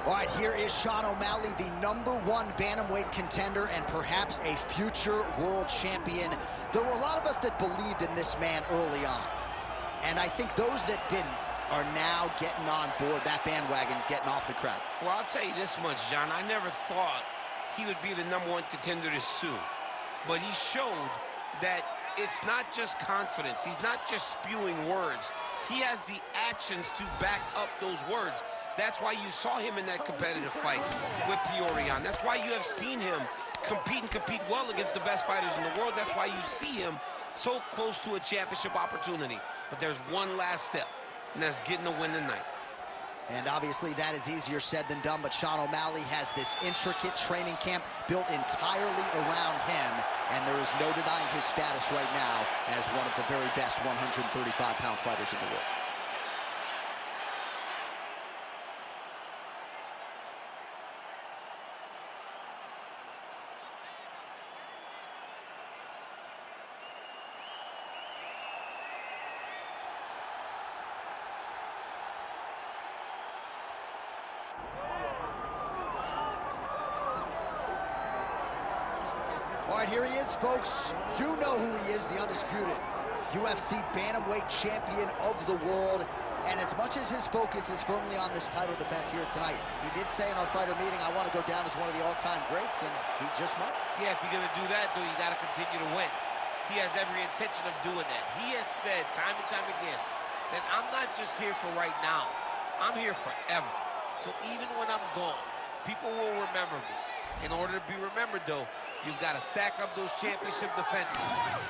All right, here is Sean O'Malley, the #1 bantamweight contender and perhaps a future world champion. There were a lot of us that believed in this man early on. And I think those that didn't are now getting on board that bandwagon, getting off the crowd. Well, I'll tell you this much, John. I never thought he would be the #1 contender this soon. But he showed that it's not just confidence. He's not just spewing words. He has the actions to back up those words. That's why you saw him in that competitive fight with Petr. That's why you have seen him compete well against the best fighters in the world. That's why you see him so close to a championship opportunity. But there's one last step, and that's getting a win tonight. And obviously that is easier said than done, but Sean O'Malley has this intricate training camp built entirely around him, and there is no denying his status right now as one of the very best 135-pound fighters in the world. All right, here he is, folks. You know who he is, the undisputed UFC bantamweight champion of the world. And as much as his focus is firmly on this title defense here tonight, he did say in our fighter meeting, I want to go down as one of the all-time greats, and he just might. Yeah, if you're going to do that, though, you got to continue to win. He has every intention of doing that. He has said time and time again that I'm not just here for right now. I'm here forever. So even when I'm gone, people will remember me. In order to be remembered, though, you've got to stack up those championship defenses.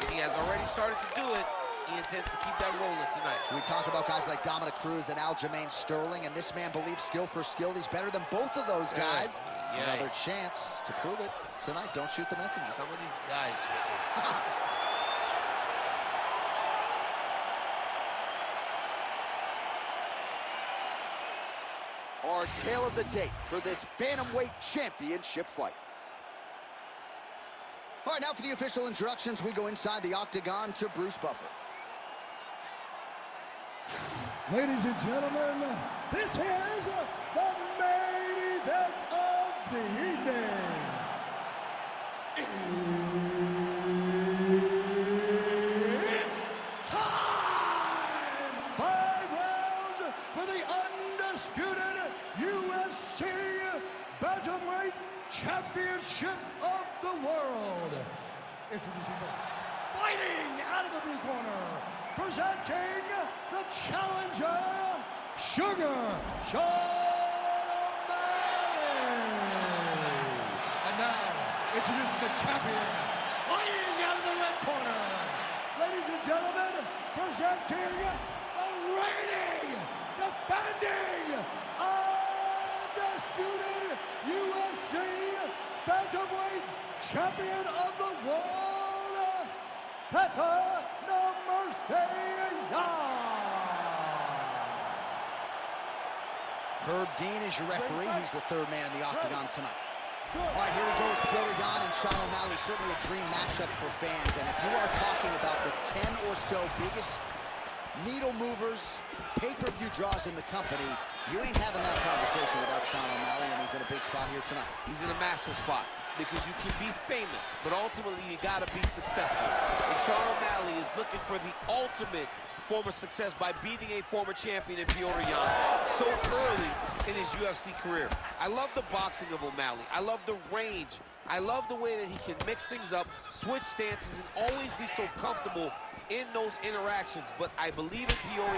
And he has already started to do it. He intends to keep that rolling tonight. We talk about guys like Dominic Cruz and Aljamain Sterling, and this man believes skill for skill. He's better than both of those guys. Yeah. Another chance to prove it tonight. Don't shoot the messenger. Some of these guys. Our tale of the tape for this bantamweight championship fight. All right, now for the official introductions, we go inside the octagon to Bruce Buffer. Ladies and gentlemen, this is the main event of the evening. It's time! 5 rounds for the undisputed UFC Bantamweight Championship of the world. Introducing first, fighting out of the blue corner, presenting the challenger, Sugar Sean Omalley. And now, introducing the champion, fighting out of the red corner. Ladies and gentlemen, presenting the reigning, defending, undisputed UFC Bantamweight Champion of the world, Petr no Mercy. Herb Dean is your referee. He's the third man in the octagon tonight. All right, here we go with Petr and Sean O'Malley. Certainly a dream matchup for fans. And if you are talking about the 10 or so biggest needle movers, pay-per-view draws in the company, you ain't having that conversation without Sean O'Malley, and he's in a big spot here tonight. He's in a massive spot because you can be famous, but ultimately you got to be successful. And Sean O'Malley is looking for the ultimate form of success by beating a former champion in Petr so early in his UFC career. I love the boxing of O'Malley. I love the range. I love the way that he can mix things up, switch stances, and always be so comfortable in those interactions. But I believe in Petr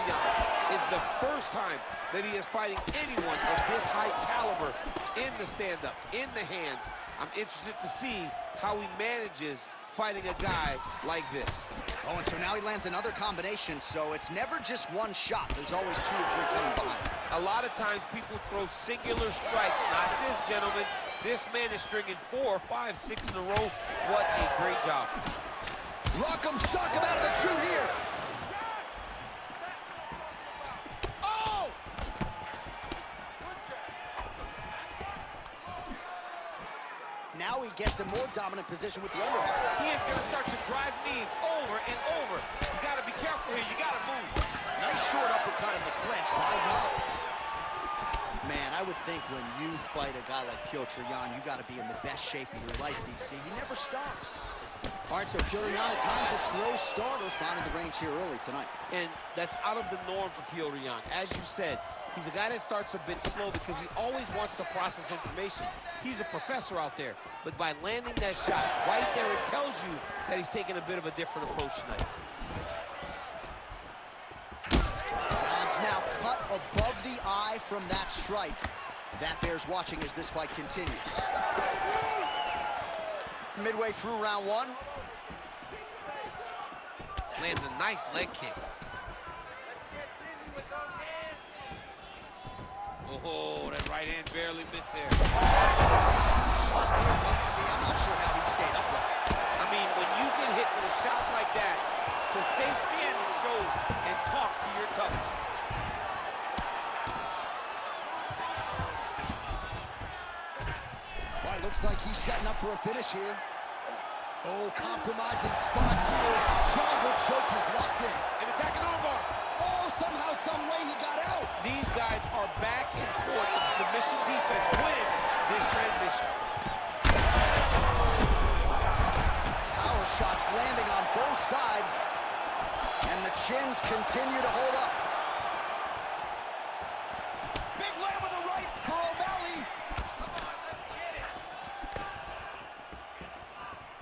it's the first time that he is fighting anyone of this high caliber in the stand-up, in the hands. I'm interested to see how he manages fighting a guy like this. Oh, and so now he lands another combination, so it's never just one shot. There's always 2 or 3 coming behind. A lot of times people throw singular strikes. Not this gentleman. This man is stringing 4, 5, 6 in a row. What a great job. Rock 'em, sock 'em out of the chute here. Oh! Now he gets a more dominant position with the underhook. He is going to start to drive knees over and over. You got to be careful here. You got to move. Nice short uppercut in the clinch by Young. Man, I would think when you fight a guy like Petr, you got to be in the best shape of your life, DC. He never stops. All right, so Petr at times a slow starter, finding the range here early tonight. And that's out of the norm for Petr. As you said, he's a guy that starts a bit slow because he always wants to process information. He's a professor out there, but by landing that shot right there, it tells you that he's taking a bit of a different approach tonight. It's now cut above the eye from that strike. That bears watching as this fight continues. Midway through round one. Lands a nice leg kick. Oh, that right hand barely missed there. I'm not sure how he stayed upright. I mean, when you get hit with a shot like that, to stay standing shows and talks to your toughness. Well, it looks like he's setting up for a finish here. Oh, compromising spot here. Jungle choke is locked in. An attacking armbar. Oh, somehow, some way he got out. These guys are back and forth. The submission defense wins this transition. Power shots landing on both sides. And the chins continue to hold up. Big land with a right for Omalley.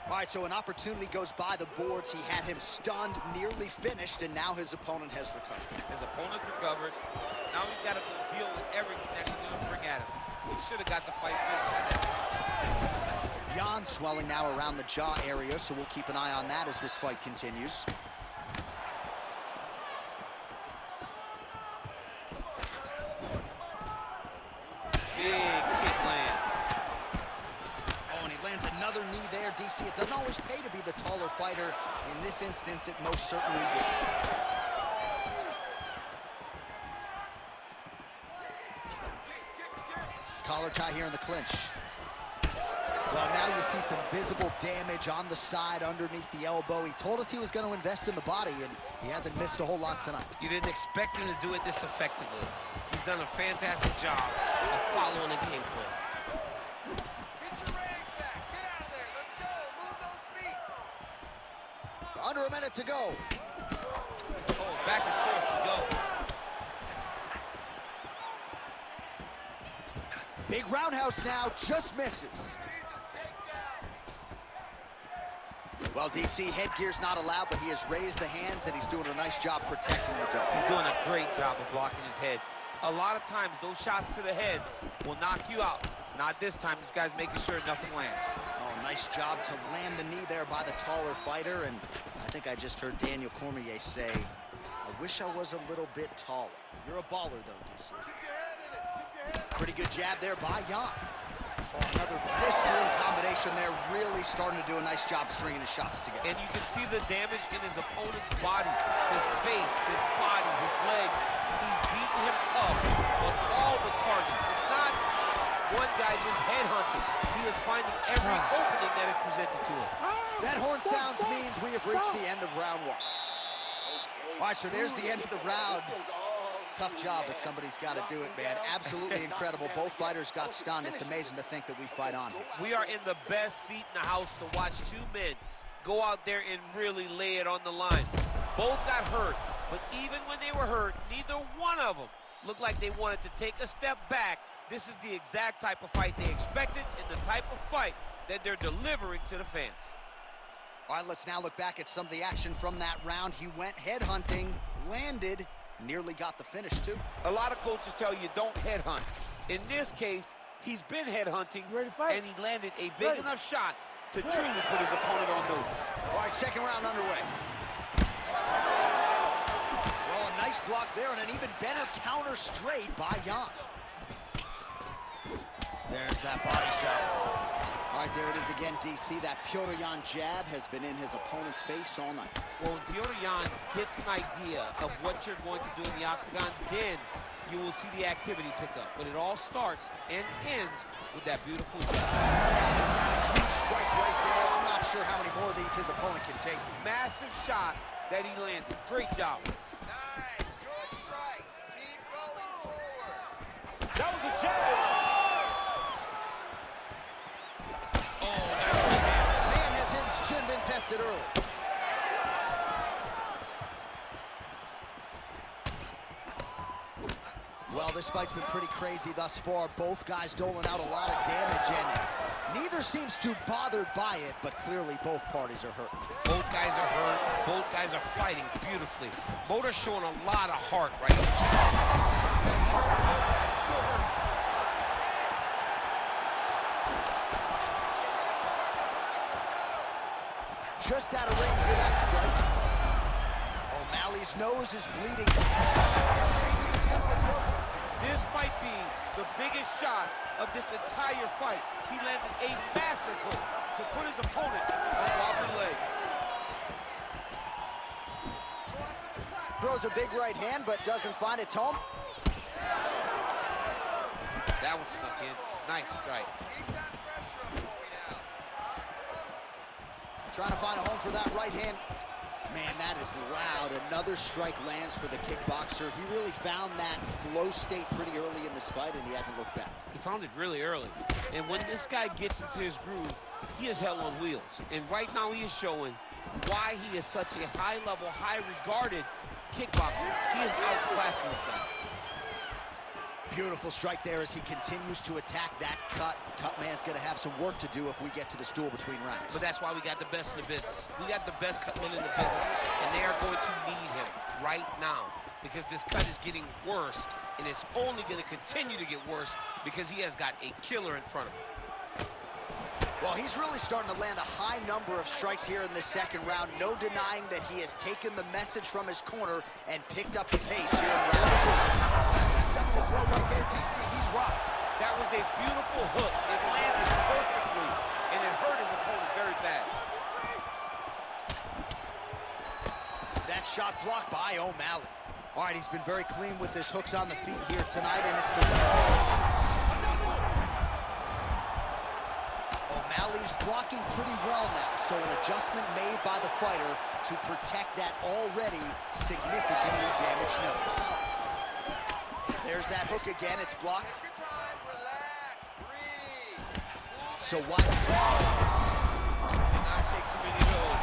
All right, so an opportunity goes by the boards. He had him stunned, nearly finished, and now his opponent has recovered. His opponent recovered. Now he's got to deal with everything that he's going to bring at him. He should have got the fight finished. Jan swelling now around the jaw area, so we'll keep an eye on that as this fight continues. Another knee there, DC. It doesn't always pay to be the taller fighter. In this instance, it most certainly did. Collar tie here in the clinch. Well, now you see some visible damage on the side underneath the elbow. He told us he was going to invest in the body, and he hasn't missed a whole lot tonight. You didn't expect him to do it this effectively. He's done a fantastic job of following the game plan. Under a minute to go. Oh, back and forth we go. Big roundhouse now, just misses. Well, DC, headgear's not allowed, but he has raised the hands, and he's doing a nice job protecting the dome. He's doing a great job of blocking his head. A lot of times, those shots to the head will knock you out. Not this time. This guy's making sure nothing lands. Oh, nice job to land the knee there by the taller fighter, and I think I just heard Daniel Cormier say, I wish I was a little bit taller. You're a baller, though, DC. Pretty good jab there by Jan. Oh, another blistering combination there, really starting to do a nice job stringing his shots together. And you can see the damage in his opponent's body, his face, his body, his legs. He's beating him up on all the targets. It's not one guy just headhunting. He is finding every opening that is presented to him. That horn sounds means we have reached the end of round one. All right, so there's the end of the round. Tough job, but somebody's got to do it, man. Absolutely incredible. Both fighters got stunned. It's amazing to think that we fight on here. We are in the best seat in the house to watch two men go out there and really lay it on the line. Both got hurt, but even when they were hurt, neither one of them looked like they wanted to take a step back. This is the exact type of fight they expected and the type of fight that they're delivering to the fans. All right, let's now look back at some of the action from that round. He went headhunting, landed, nearly got the finish, too. A lot of coaches tell you don't headhunt. In this case, he's been headhunting, and he landed a big enough shot to truly put his opponent on notice. All right, second round underway. Well, a nice block there, and an even better counter straight by Jan. There's that body shot. All right, there it is again, DC. That Petr jab has been in his opponent's face all night. Well, when Petr gets an idea of what you're going to do in the octagon, then you will see the activity pick up. But it all starts and ends with that beautiful jab. That's a huge strike right there. I'm not sure how many more of these his opponent can take. Massive shot that he landed. Great job. Nice, good strikes. Keep going forward. That was a jab. Oh, that's a hand. Man, has his chin been tested early. Well, this fight's been pretty crazy thus far. Both guys doling out a lot of damage, and neither seems too bothered by it, but clearly both parties are hurt. Both guys are hurt. Both guys are fighting beautifully. Both are showing a lot of heart right now. Just out of range with that strike. O'Malley's nose is bleeding. This might be the biggest shot of this entire fight. He landed a massive hook to put his opponent on wobbly legs. Throws a big right hand, but doesn't find its home. That one snuck in. Nice strike. Trying to find a home for that right hand. Man, that is loud. Another strike lands for the kickboxer. He really found that flow state pretty early in this fight, and he hasn't looked back. He found it really early. And when this guy gets into his groove, he is hell on wheels. And right now he is showing why he is such a high-level, high-regarded kickboxer. He is outclassing this guy. Beautiful strike there as he continues to attack that cut. Cut man's going to have some work to do if we get to the stool between rounds. But that's why we got the best in the business. We got the best cut men in the business, and they are going to need him right now because this cut is getting worse, and it's only going to continue to get worse because he has got a killer in front of him. Well, he's really starting to land a high number of strikes here in this second round. No denying that he has taken the message from his corner and picked up the pace here in round two. That's a simple blow right there, DC. He's rocked. That was a beautiful hook. It landed perfectly, and it hurt his opponent very bad. That shot blocked by Omalley. All right, he's been very clean with his hooks on the feet here tonight, and it's the O'Malley's blocking pretty well now, so an adjustment made by the fighter to protect that already significantly damaged nose. There's that hook again, it's blocked. So why Cannot take too many of those.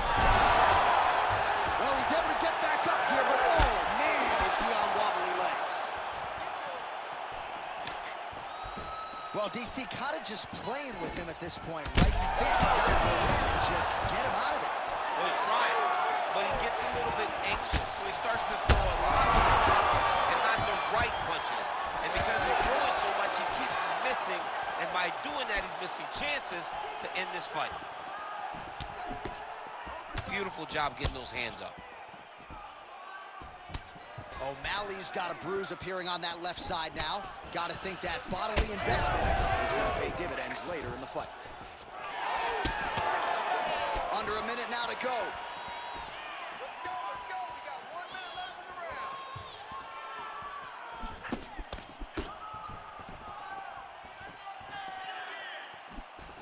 Well, he's able to get back up here, but oh man, is he on wobbly legs. Well, DC kind of just playing with him at this point, right? You think he's got to go in and just get him out of there. Well, he's trying, but he gets a little bit anxious, so he starts to throw a lot of punches and not the right punches. And because he's throwing so much, he keeps missing, and by doing that, he's missing chances to end this fight. Beautiful job getting those hands up. O'Malley's got a bruise appearing on that left side now. Got to think that bodily investment is going to pay dividends later in the fight. Under a minute now to go. Let's go, let's go. We got 1 minute left in the round.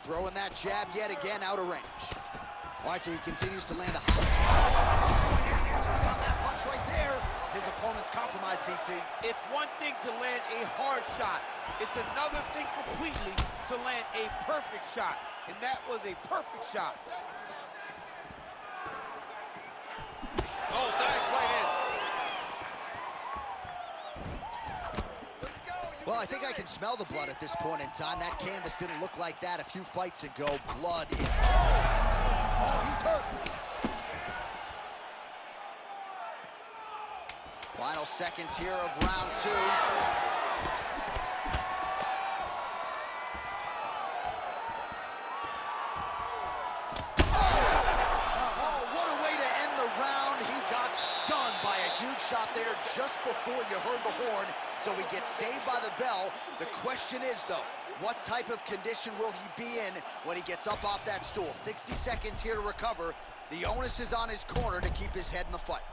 Throwing that jab yet again out of range. All right, so he continues to land a high. On that punch right there. His opponent's compromised, DC. It's one thing to land a hard shot. It's another thing completely to land a perfect shot. And that was a perfect shot. Oh, nice right hand. Well, I think I can smell the blood at this point in time. That canvas didn't look like that a few fights ago. Blood is... Oh, he's hurt. Final seconds here of round two. Oh, what a way to end the round. He got stunned by a huge shot there just before you heard the horn, so he gets saved by the bell. The question is, though, what type of condition will he be in when he gets up off that stool? 60 seconds here to recover. The onus is on his corner to keep his head in the fight.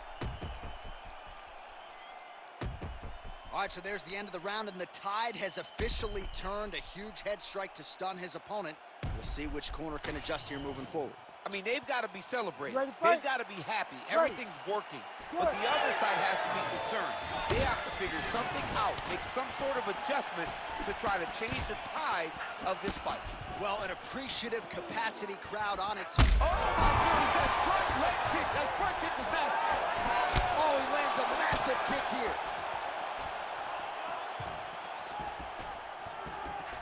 All right, so there's the end of the round, and the tide has officially turned. A huge head strike to stun his opponent. We'll see which corner can adjust here moving forward. I mean, they've got to be celebrating. They've got to be happy. Everything's working. But the other side has to be concerned. They have to figure something out, make some sort of adjustment to try to change the tide of this fight. Well, an appreciative capacity crowd on its... Oh, my goodness, that front leg kick. That front kick was nasty. Oh, he lands a massive kick here.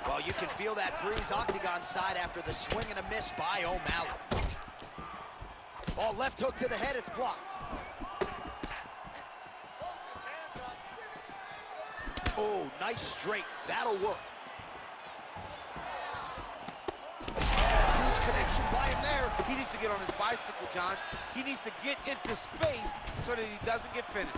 Well, you can feel that breeze octagon side after the swing and a miss by Omalley. Oh, left hook to the head, it's blocked. Oh, nice straight, that'll work. Huge connection by him there. He needs to get on his bicycle, John. He needs to get into space so that he doesn't get finished.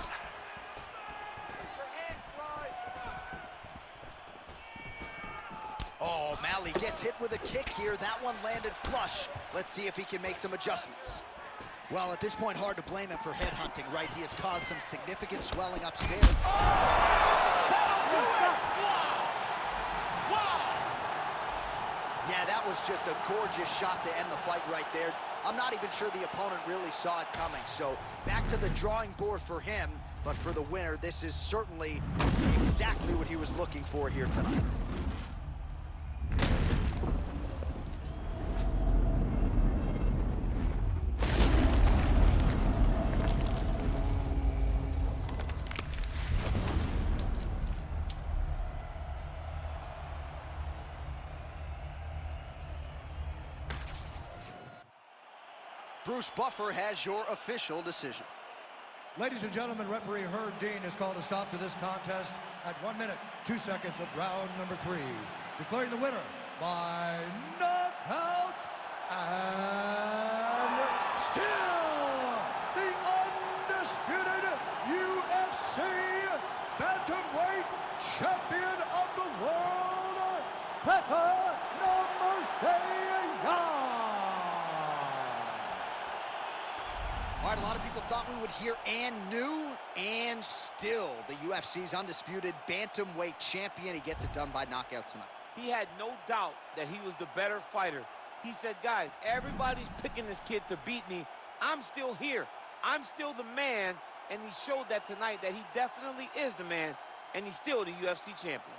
Oh, Omalley gets hit with a kick here. That one landed flush. Let's see if he can make some adjustments. Well, at this point, hard to blame him for headhunting, right? He has caused some significant swelling upstairs. That'll do it! Wow! Wow! Yeah, that was just a gorgeous shot to end the fight right there. I'm not even sure the opponent really saw it coming. So back to the drawing board for him. But for the winner, this is certainly exactly what he was looking for here tonight. Bruce Buffer has your official decision. Ladies and gentlemen, referee Herb Dean has called a stop to this contest at 1 minute, 2 seconds of round number 3. Declaring the winner by knockout and still the undisputed UFC bantamweight champion of the world, Petr Young. All right, a lot of people thought we would hear and knew, and still the UFC's undisputed bantamweight champion. He gets it done by knockout tonight. He had no doubt that he was the better fighter. He said, guys, everybody's picking this kid to beat me. I'm still here. I'm still the man, and he showed that tonight that he definitely is the man, and he's still the UFC champion.